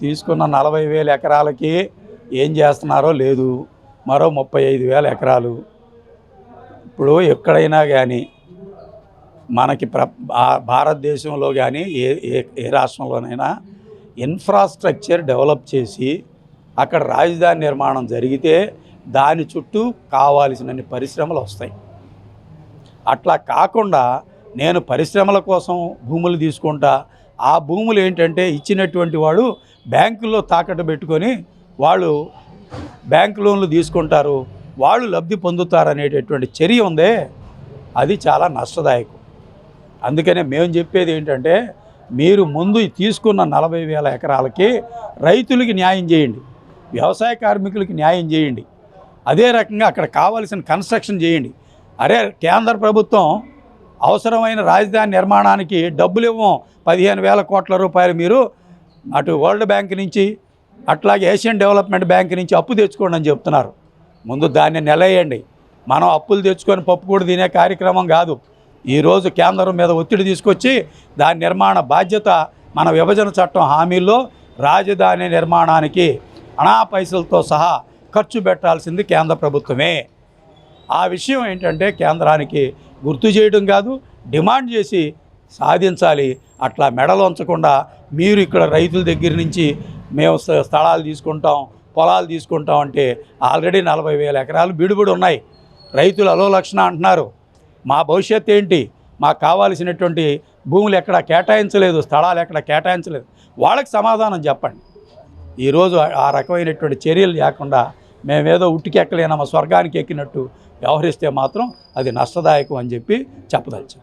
తీసుకున్న 40,000 ఎకరాలకి ఏం చేస్తున్నారో లేదు, మరో 35,000 ఎకరాలు. ఇప్పుడు ఎక్కడైనా కానీ మనకి భారతదేశంలో కానీ ఏ ఏ ఏ రాష్ట్రంలోనైనా ఇన్ఫ్రాస్ట్రక్చర్ డెవలప్ చేసి అక్కడ రాజధాని నిర్మాణం జరిగితే దాని చుట్టూ కావాల్సినన్ని పరిశ్రమలు వస్తాయి. అట్లా కాకుండా నేను పరిశ్రమల కోసం భూములు తీసుకుంటా, ఆ భూములు ఏంటంటే ఇచ్చినటువంటి వాడు బ్యాంకుల్లో తాకట్టు పెట్టుకొని వాళ్ళు బ్యాంకు లోన్లు తీసుకుంటారు, వాళ్ళు లబ్ధి పొందుతారనేటటువంటి చర్య ఉందే, అది చాలా నష్టదాయకం. అందుకనే మేము చెప్పేది ఏంటంటే మీరు ముందు తీసుకున్న 40,000 ఎకరాలకి రైతులకి న్యాయం చేయండి, వ్యవసాయ కార్మికులకి న్యాయం చేయండి, అదే రకంగా అక్కడ కావాల్సిన కన్స్ట్రక్షన్ చేయండి. అరే కేంద్ర ప్రభుత్వం అవసరమైన రాజధాని నిర్మాణానికి డబ్బులు ఇవ్వం, 15,000 కోట్ల రూపాయలు మీరు అటు వరల్డ్ బ్యాంక్ నుంచి అట్లాగే ఏషియన్ డెవలప్మెంట్ బ్యాంక్ నుంచి అప్పు తెచ్చుకోండి అని చెప్తున్నారు. ముందు దాన్ని నిలయండి. మనం అప్పులు తెచ్చుకొని పప్పు కూడా తినే కార్యక్రమం కాదు. ఈరోజు కేంద్రం మీద ఒత్తిడి తీసుకొచ్చి దాని నిర్మాణ బాధ్యత మన విభజన చట్టం హామీల్లో రాజధాని నిర్మాణానికి అనా పైసలతో సహా ఖర్చు పెట్టాల్సింది కేంద్ర ప్రభుత్వమే. ఆ విషయం ఏంటంటే కేంద్రానికి గుర్తు చేయడం కాదు, డిమాండ్ చేసి సాధించాలి. అట్లా మెడలు ఉంచకుండా మీరు ఇక్కడ రైతుల దగ్గర నుంచి మేము స్థలాలు తీసుకుంటాం, పొలాలు తీసుకుంటాం అంటే ఆల్రెడీ 40,000 ఎకరాలు బిడుబడి ఉన్నాయి. రైతులు అలో లక్షణ అంటున్నారు, మా భవిష్యత్తు ఏంటి, మాకు కావాల్సినటువంటి భూములు ఎక్కడ కేటాయించలేదు, స్థలాలు ఎక్కడ కేటాయించలేదు, వాళ్ళకి సమాధానం చెప్పండి. ఈరోజు ఆ రకమైనటువంటి చర్యలు లేకుండా మేమేదో ఉట్టికెక్కలేనమ్మా స్వర్గానికి ఎక్కినట్టు వ్యవహరిస్తే మాత్రం అది నష్టదాయకం అని చెప్పి చెప్పదలిచాం.